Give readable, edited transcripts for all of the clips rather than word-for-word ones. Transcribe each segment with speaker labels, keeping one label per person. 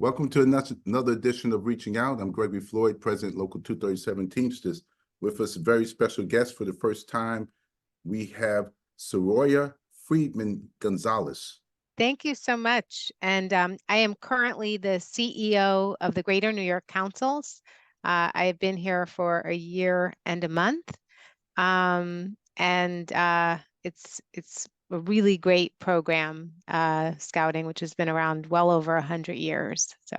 Speaker 1: Welcome to another edition of Reaching Out. I'm Gregory Floyd, President, Local 237 Teamsters. With us, a very special guest for the first time. We have CEO Friedman-Gonzalez.
Speaker 2: Thank you so much. And I am currently the CEO of the Greater New York Councils. I have been here for a year and a month. It's a really great program, Scouting, which has been around well over 100 years. So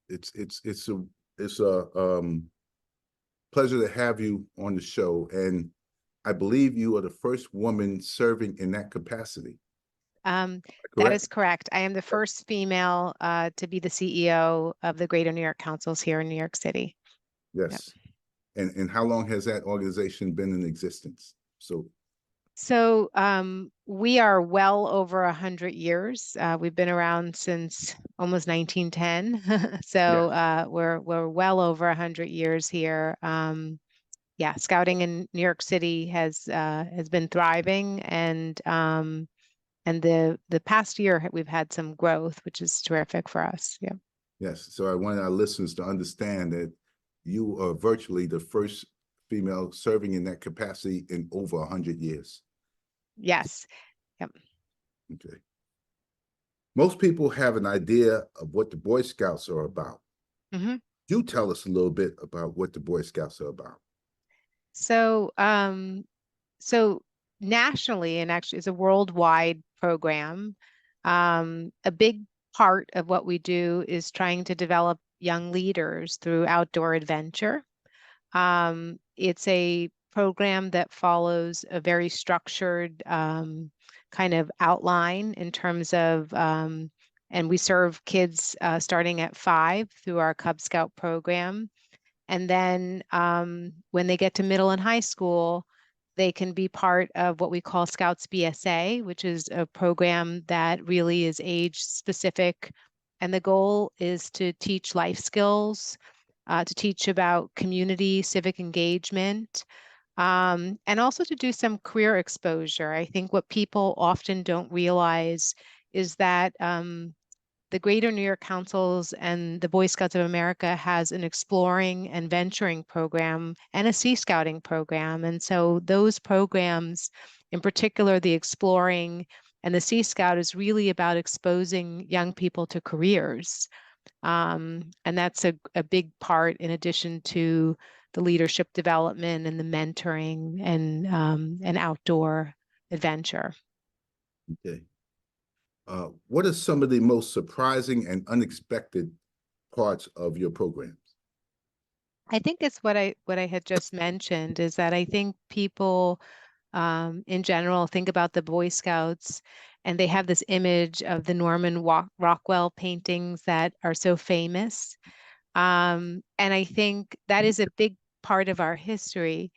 Speaker 1: It's a pleasure to have you on the show, and I believe you are the first woman serving in that capacity.
Speaker 2: That is correct. I am the first female to be the CEO of the Greater New York Councils here in New York City.
Speaker 1: Yes. Yep. And how long has that organization been in existence?
Speaker 2: So we are well over 100 years. We've been around since almost 1910. So yeah. We're well over 100 years here. Yeah, Scouting in New York City has been thriving, and the past year we've had some growth, which is terrific for us. Yeah.
Speaker 1: Yes. So I want our listeners to understand that you are virtually the first female serving in that capacity in over 100 years.
Speaker 2: Yes. Yep.
Speaker 1: Okay. Most people have an idea of what the Boy Scouts are about. Mm-hmm. You tell us a little bit about what the Boy Scouts are about.
Speaker 2: So, so nationally, and actually it's a worldwide program, a big part of what we do is trying to develop young leaders through outdoor adventure. It's a program that follows a very structured kind of outline in terms of, and we serve kids starting at 5 through our Cub Scout program. And then when they get to middle and high school, they can be part of what we call Scouts BSA, which is a program that really is age specific. And the goal is to teach life skills, to teach about community, civic engagement, and also to do some career exposure. I think what people often don't realize is that the Greater New York Councils and the Boy Scouts of America has an exploring and venturing program and a Sea Scouting program. And so those programs, in particular, the exploring and the Sea Scout, is really about exposing young people to careers. And that's a big part, in addition to the leadership development and the mentoring and outdoor adventure.
Speaker 1: Okay. What are some of the most surprising and unexpected parts of your programs?
Speaker 2: I think it's what I had just mentioned, is that I think people in general think about the Boy Scouts and they have this image of the Norman Rockwell paintings that are so famous. And I think that is a big part of our history.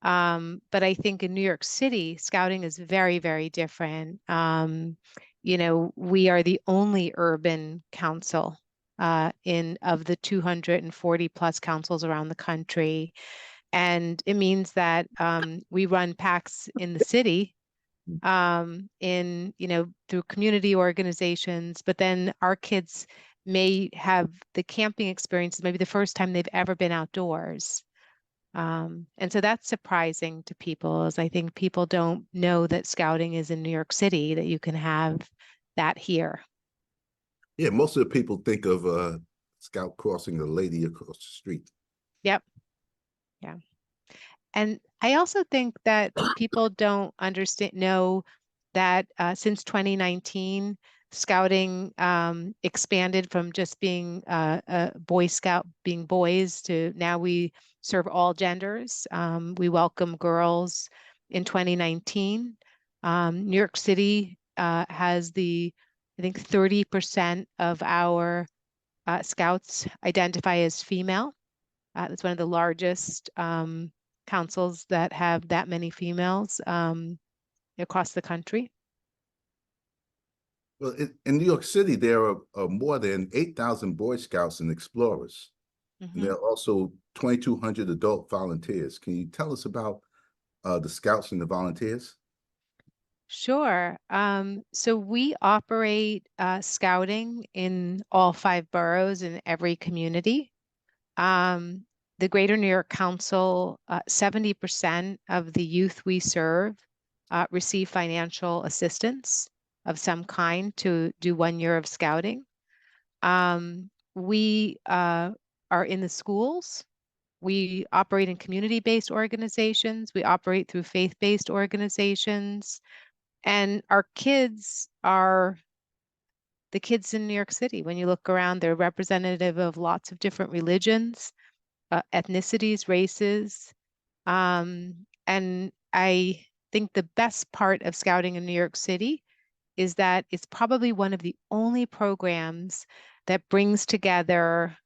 Speaker 2: But I think in New York City, Scouting is very, very different. We are the only urban council of the 240 plus councils around the country. And it means that we run packs in the city through community organizations, but then our kids may have the camping experience, maybe the first time they've ever been outdoors. And so that's surprising to people, as I think people don't know that Scouting is in New York City, that you can have that here.
Speaker 1: Yeah, most of the people think of a scout crossing a lady across the street.
Speaker 2: Yep. Yeah. And I also think that people don't know that since 2019, Scouting expanded from just being a Boy Scout, being boys, to now we serve all genders. We welcome girls in 2019. New York City has I think 30% of our Scouts identify as female. It's one of the largest councils that have that many females across the country.
Speaker 1: Well, in New York City, there are more than 8,000 Boy Scouts and Explorers. Mm-hmm. And there are also 2,200 adult volunteers. Can you tell us about the Scouts and the volunteers?
Speaker 2: Sure. So we operate scouting in all 5 boroughs in every community. Um, the Greater New York Council, 70% of the youth we serve receive financial assistance of some kind to do 1 year of scouting. We are in the schools. We operate in community-based organizations. We operate through faith-based organizations. And our kids are the kids in New York City. When you look around, they're representative of lots of different religions, ethnicities, races. And I think the best part of scouting in New York City is that it's probably one of the only programs that brings together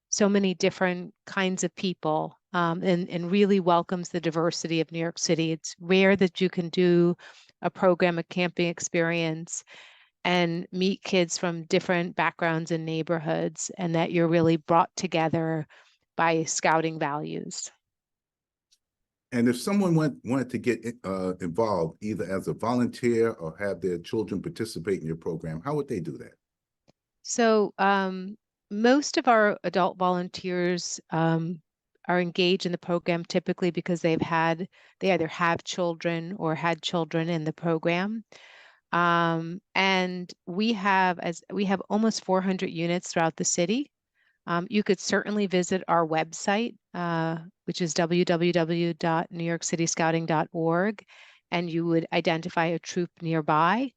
Speaker 2: so many different kinds of people and really welcomes the diversity of New York City. It's rare that you can do a program, a camping experience, and meet kids from different backgrounds and neighborhoods, and that you're really brought together by scouting values.
Speaker 1: And if someone wanted to get involved, either as a volunteer or have their children participate in your program, how would they do that?
Speaker 2: So most of our adult volunteers are engaged in the program typically because they either have children or had children in the program. And we have almost 400 units throughout the city. You could certainly visit our website, which is www.newyorkcityscouting.org, and you would identify a troop nearby.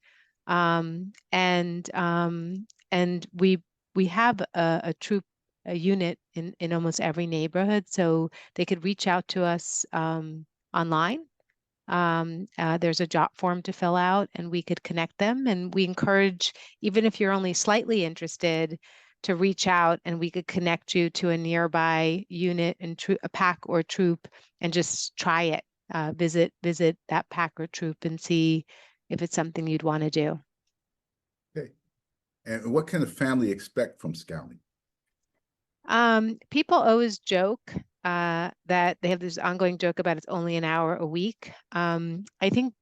Speaker 2: Um, and and we have a troop, a unit in almost every neighborhood, so they could reach out to us online. There's a job form to fill out, and we could connect them. And we encourage, even if you're only slightly interested, to reach out, and we could connect you to a nearby unit and a pack or troop, and just try it. Visit that pack or troop and see if it's something you'd want to do.
Speaker 1: Okay. And what can a family expect from scouting?
Speaker 2: People always joke that they have this ongoing joke about it's only an hour a week. I think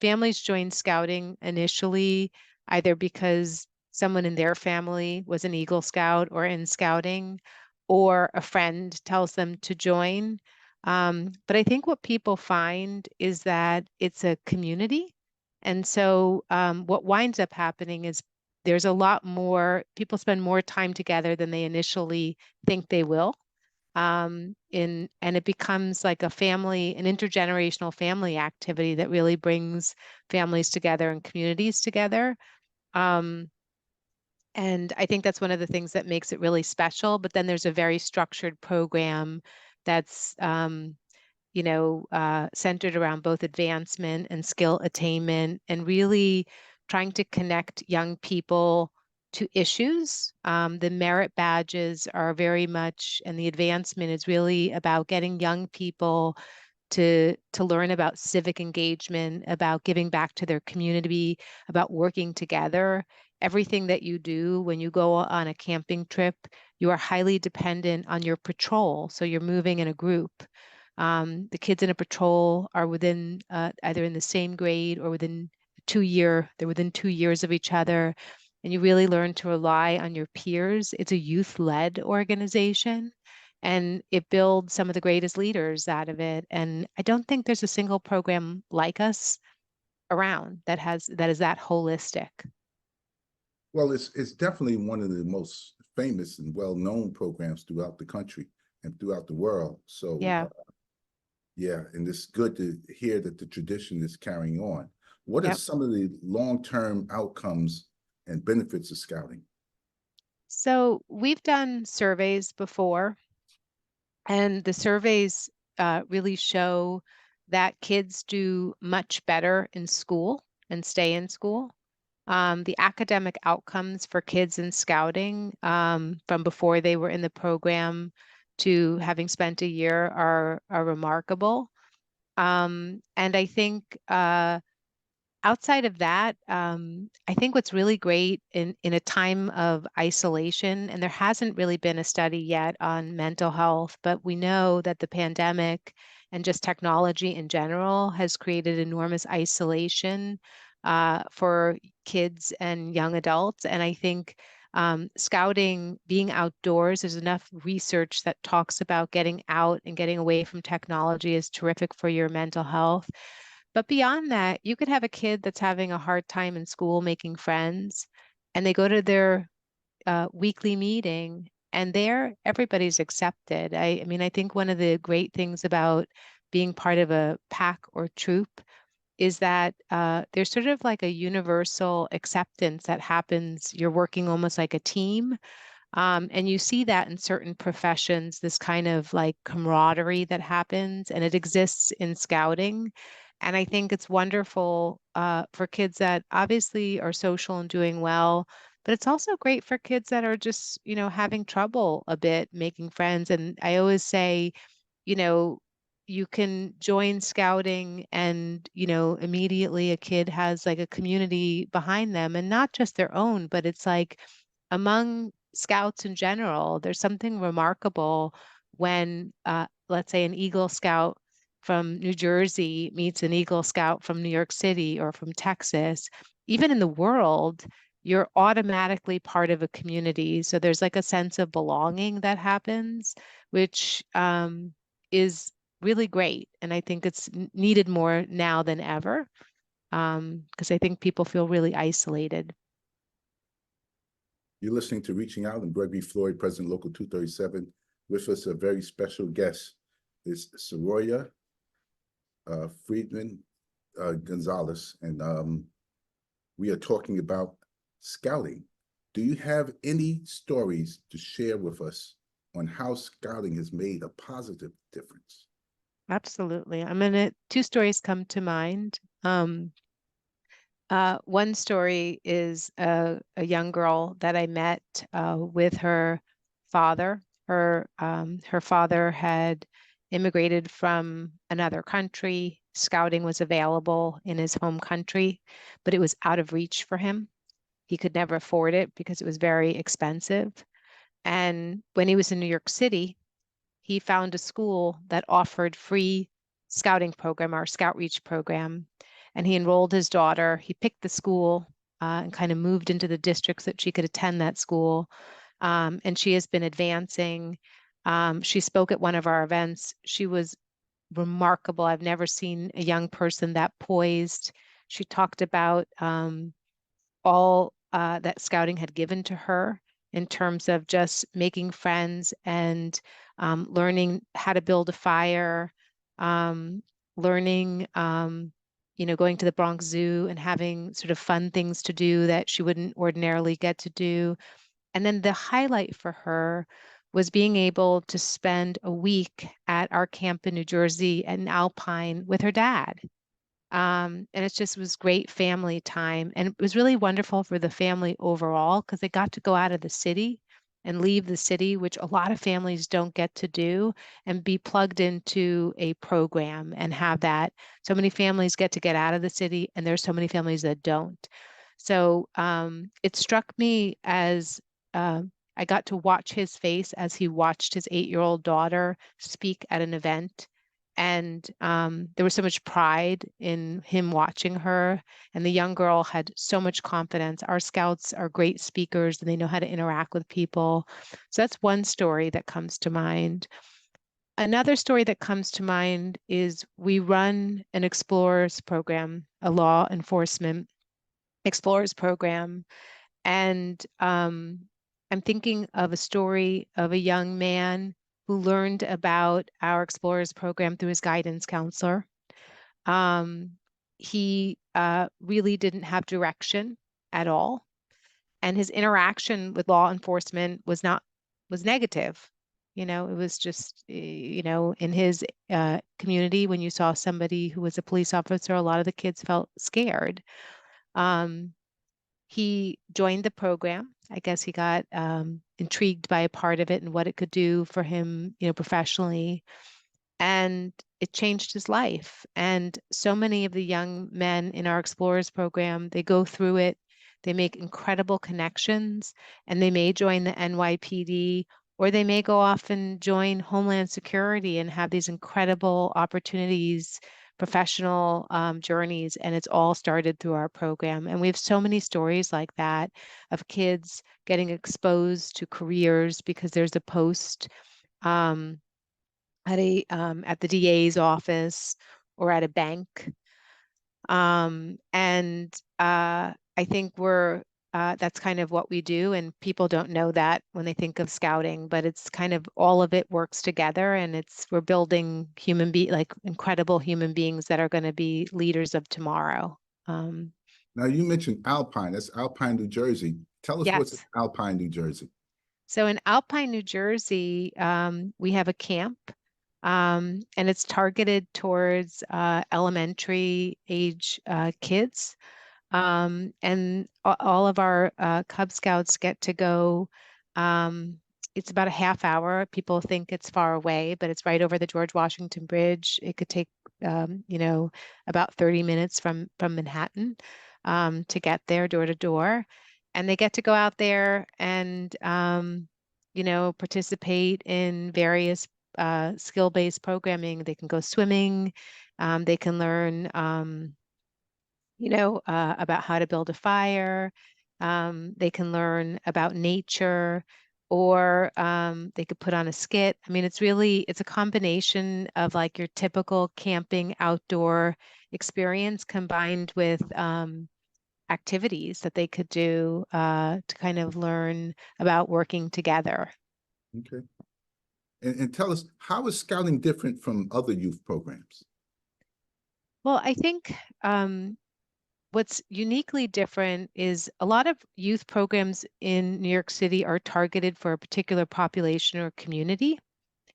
Speaker 2: families join scouting initially either because someone in their family was an Eagle Scout or in scouting, or a friend tells them to join. But I think what people find is that it's a community. And so what winds up happening is there's a lot more, people spend more time together than they initially think they will. And it becomes like a family, an intergenerational family activity that really brings families together and communities together. Um, and I think that's one of the things that makes it really special. But then there's a very structured program that's centered around both advancement and skill attainment, and really trying to connect young people to issues. The merit badges are very much, and the advancement is really about getting young people to learn about civic engagement, about giving back to their community, about working together. Everything that you do when you go on a camping trip, you are highly dependent on your patrol. So you're moving in a group. The kids in a patrol are within either in the same grade or they're within 2 years of each other. And you really learn to rely on your peers. It's a youth-led organization, and it builds some of the greatest leaders out of it. And I don't think there's a single program like us around that is that holistic.
Speaker 1: Well, it's definitely one of the most famous and well-known programs throughout the country and throughout the world. So
Speaker 2: Yeah.
Speaker 1: yeah, and it's good to hear that the tradition is carrying on. What are
Speaker 2: Yep.
Speaker 1: some of the long-term outcomes and benefits of scouting?
Speaker 2: So we've done surveys before, and the surveys really show that kids do much better in school and stay in school. The academic outcomes for kids in scouting from before they were in the program to having spent a year are remarkable. And I think outside of that, I think what's really great in a time of isolation, and there hasn't really been a study yet on mental health, but we know that the pandemic and just technology in general has created enormous isolation for kids and young adults. And I think scouting, being outdoors, there's enough research that talks about getting out and getting away from technology is terrific for your mental health. But beyond that, you could have a kid that's having a hard time in school making friends, and they go to their weekly meeting, and there everybody's accepted. I mean, I think one of the great things about being part of a pack or troop is that there's sort of like a universal acceptance that happens. You're working almost like a team. And you see that in certain professions, this kind of like camaraderie that happens, and it exists in scouting. And I think it's wonderful for kids that obviously are social and doing well, but it's also great for kids that are just, having trouble a bit making friends. And I always say, you know, you can join scouting and, immediately a kid has like a community behind them, and not just their own, but it's like among scouts in general, there's something remarkable when, let's say, an Eagle Scout from New Jersey meets an Eagle Scout from New York City or from Texas. Even in the world, you're automatically part of a community. So there's like a sense of belonging that happens, which is really great. And I think it's needed more now than ever, because I think people feel really isolated.
Speaker 1: You're listening to Reaching Out. I'm Gregory Floyd, President Local 237. With us, a very special guest is Soroya Friedman Gonzalez, and we are talking about scouting. Do you have any stories to share with us on how scouting has made a positive difference?
Speaker 2: Absolutely. Two stories come to mind. One story is a young girl that I met with her father. Her father had immigrated from another country. Scouting was available in his home country, but it was out of reach for him. He could never afford it because it was very expensive. And when he was in New York City, he found a school that offered free scouting program, our Scout Reach program, and he enrolled his daughter. He picked the school and kind of moved into the districts that she could attend that school. And she has been advancing. She spoke at one of our events. She was remarkable. I've never seen a young person that poised. She talked about all that scouting had given to her in terms of just making friends and learning how to build a fire, learning, going to the Bronx Zoo and having sort of fun things to do that she wouldn't ordinarily get to do. And then the highlight for her was being able to spend a week at our camp in New Jersey in Alpine with her dad. And it just was great family time. And it was really wonderful for the family overall because they got to go out of the city and leave the city, which a lot of families don't get to do, and be plugged into a program and have that. So many families get out of the city, and there's so many families that don't. So it struck me as I got to watch his face as he watched his 8-year-old daughter speak at an event, and there was so much pride in him watching her. And the young girl had so much confidence. Our scouts are great speakers and they know how to interact with people. So that's one story that comes to mind. Another story that comes to mind is we run an explorers program, a law enforcement explorers program. And I'm thinking of a story of a young man who learned about our Explorers program through his guidance counselor. He really didn't have direction at all, and his interaction with law enforcement was negative. It was just, in his community, when you saw somebody who was a police officer, a lot of the kids felt scared. Um, he joined the program. I guess he got intrigued by a part of it and what it could do for him, professionally. And it changed his life. And so many of the young men in our Explorers program, they go through it, they make incredible connections, and they may join the NYPD, or they may go off and join Homeland Security and have these incredible opportunities, professional journeys, and it's all started through our program. And we have so many stories like that of kids getting exposed to careers because there's a post um, at the DA's office or at a bank. And I think that's kind of what we do, and people don't know that when they think of scouting, but it's kind of all of it works together, and we're building like incredible human beings that are going to be leaders of tomorrow. Um,
Speaker 1: Now, you mentioned Alpine. That's Alpine, New Jersey. Tell us what's in
Speaker 2: yes.
Speaker 1: Alpine, New Jersey.
Speaker 2: So in Alpine, New Jersey, we have a camp, and it's targeted towards elementary age kids. And all of our Cub Scouts get to go. Um, it's about a half hour. People think it's far away, but it's right over the George Washington Bridge. It could take, about 30 minutes from Manhattan to get there door to door. And they get to go out there and, participate in various skill-based programming. They can go swimming. They can learn about how to build a fire. They can learn about nature, or they could put on a skit. I mean, it's a combination of like your typical camping outdoor experience combined with activities that they could do to kind of learn about working together.
Speaker 1: Okay. And tell us, how is scouting different from other youth programs?
Speaker 2: Well, I think what's uniquely different is a lot of youth programs in New York City are targeted for a particular population or community.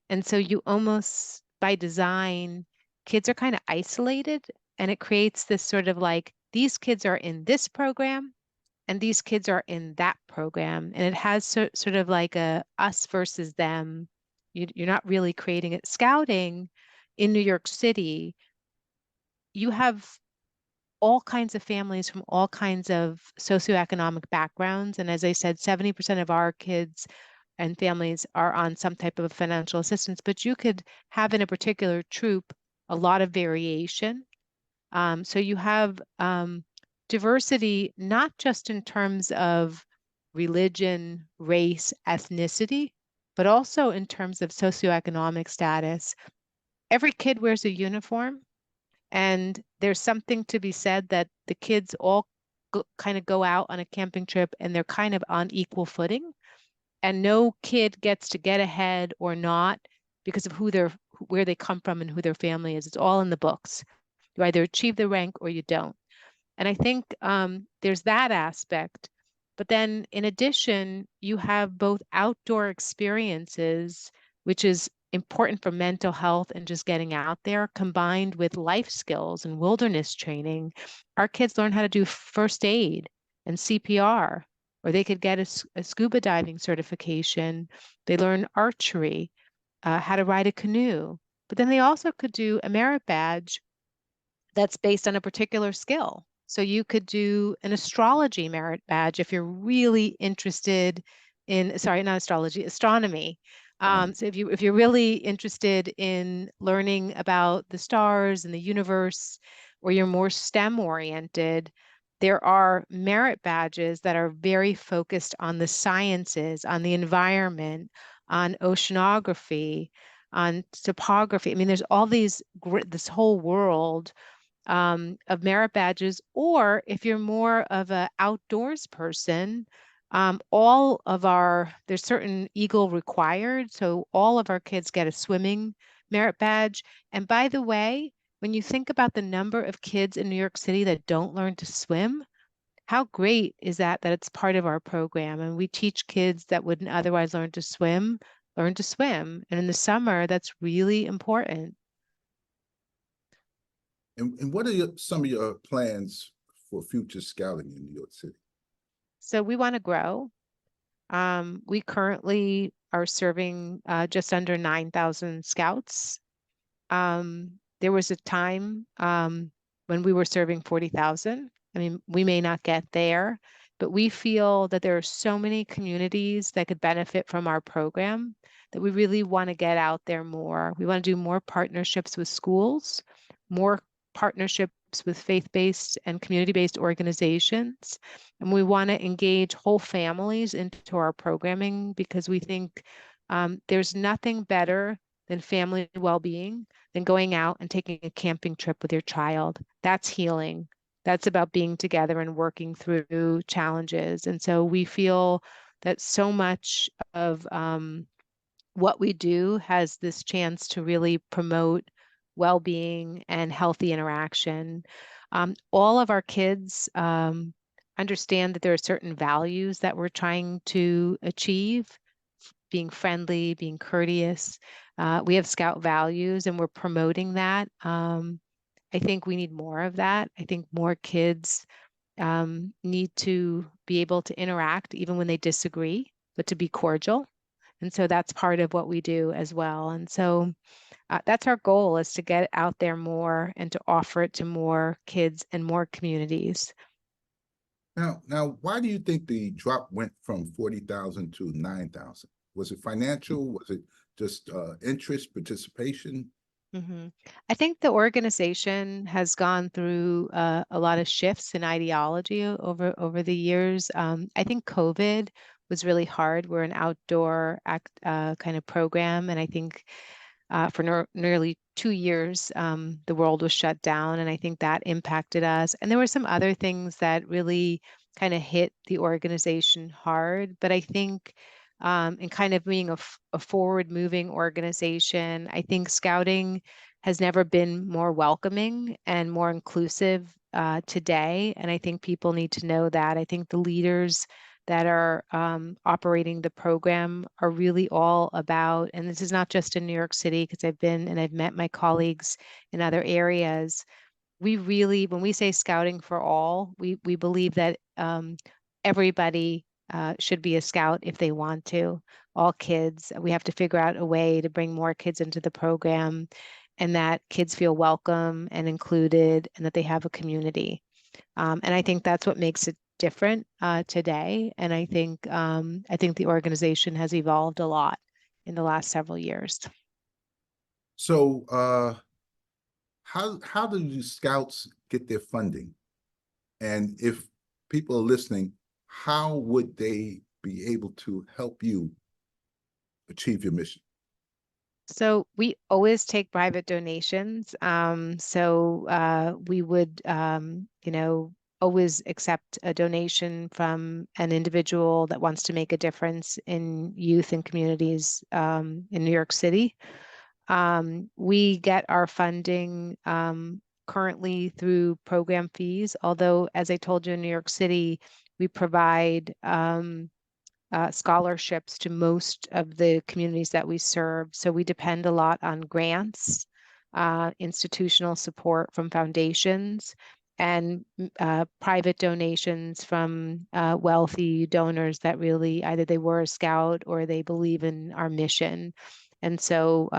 Speaker 2: And so you almost, by design, kids are kind of isolated, and it creates this sort of like, these kids are in this program and these kids are in that program. And it has sort of like a us versus them. You're not really creating it. Scouting in New York City, you have all kinds of families from all kinds of socioeconomic backgrounds. And as I said, 70% of our kids and families are on some type of financial assistance, but you could have in a particular troop a lot of variation. So you have diversity, not just in terms of religion, race, ethnicity, but also in terms of socioeconomic status. Every kid wears a uniform. And there's something to be said that the kids all kind of go out on a camping trip and they're kind of on equal footing. And no kid gets to get ahead or not because of where they come from and who their family is. It's all in the books. You either achieve the rank or you don't. And I think there's that aspect. But then in addition, you have both outdoor experiences, which is important for mental health and just getting out there, combined with life skills and wilderness training. Our kids learn how to do first aid and CPR, or they could get a scuba diving certification. They learn archery, how to ride a canoe. But then they also could do a merit badge that's based on a particular skill. So you could do an astrology merit badge if you're really interested in, sorry, not astrology, astronomy. So if you're really interested in learning about the stars and the universe, or you're more STEM oriented, there are merit badges that are very focused on the sciences, on the environment, on oceanography, on topography. I mean, there's all this whole world of merit badges, or if you're more of an outdoors person, there's certain Eagle required. So all of our kids get a swimming merit badge. And by the way, when you think about the number of kids in New York City that don't learn to swim, how great is that it's part of our program? And we teach kids that wouldn't otherwise learn to swim. And in the summer, that's really important.
Speaker 1: And what are some of your plans for future scouting in New York City?
Speaker 2: So we want to grow. We currently are serving just under 9,000 scouts. There was a time when we were serving 40,000. I mean, we may not get there. but we feel that there are so many communities that could benefit from our program that we really want to get out there more. We want to do more partnerships with schools, more partnerships with faith-based and community-based organizations. And we want to engage whole families into our programming because we think there's nothing better than family well-being than going out and taking a camping trip with your child. That's healing. That's about being together and working through challenges. And so we feel that so much of what we do has this chance to really promote well-being and healthy interaction. All of our kids understand that there are certain values that we're trying to achieve, being friendly, being courteous. We have Scout values and we're promoting that. I think we need more of that. I think more kids need to be able to interact even when they disagree, but to be cordial. And so that's part of what we do as well. And so that's our goal, is to get it out there more and to offer it to more kids and more communities.
Speaker 1: Now, why do you think the drop went from 40,000 to 9,000? Was it financial? Was it just interest, participation?
Speaker 2: I think the organization has gone through a lot of shifts in ideology over the years. I think COVID was really hard. We're an outdoor kind of program, and I think for nearly 2 years, the world was shut down, and I think that impacted us. And there were some other things that really kind of hit the organization hard. But I think in kind of being a forward-moving organization, I think Scouting has never been more welcoming and more inclusive today. And I think people need to know that. I think the leaders that are operating the program are really all about, and this is not just in New York City, because I've been and I've met my colleagues in other areas. We really, when we say Scouting for all, we believe that everybody should be a scout if they want to. All kids. We have to figure out a way to bring more kids into the program, and that kids feel welcome and included, and that they have a community. And I think that's what makes it different today. And I think the organization has evolved a lot in the last several years.
Speaker 1: So how do you scouts get their funding? And if people are listening, how would they be able to help you achieve your mission?
Speaker 2: So we always take private donations. We would, always accept a donation from an individual that wants to make a difference in youth and communities in New York City. We get our funding currently through program fees, although, as I told you, in New York City, we provide scholarships to most of the communities that we serve. So we depend a lot on grants, institutional support from foundations, and private donations from wealthy donors that really either they were a scout or they believe in our mission. And so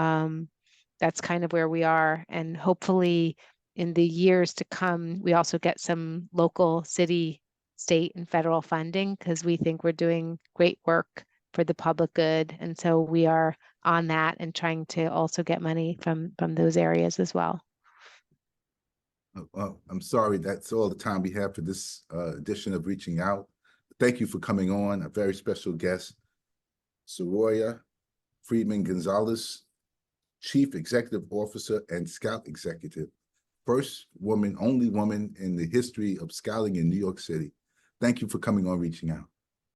Speaker 2: that's kind of where we are. And hopefully in the years to come, we also get some local city, state, and federal funding, because we think we're doing great work for the public good. And so we are on that and trying to also get money from those areas as well.
Speaker 1: Well, I'm sorry, that's all the time we have for this edition of Reaching Out. Thank you for coming on, a very special guest, Soraya Friedman-Gonzalez, Chief Executive Officer and Scout Executive, first woman, only woman in the history of scouting in New York City. Thank you for coming on Reaching Out.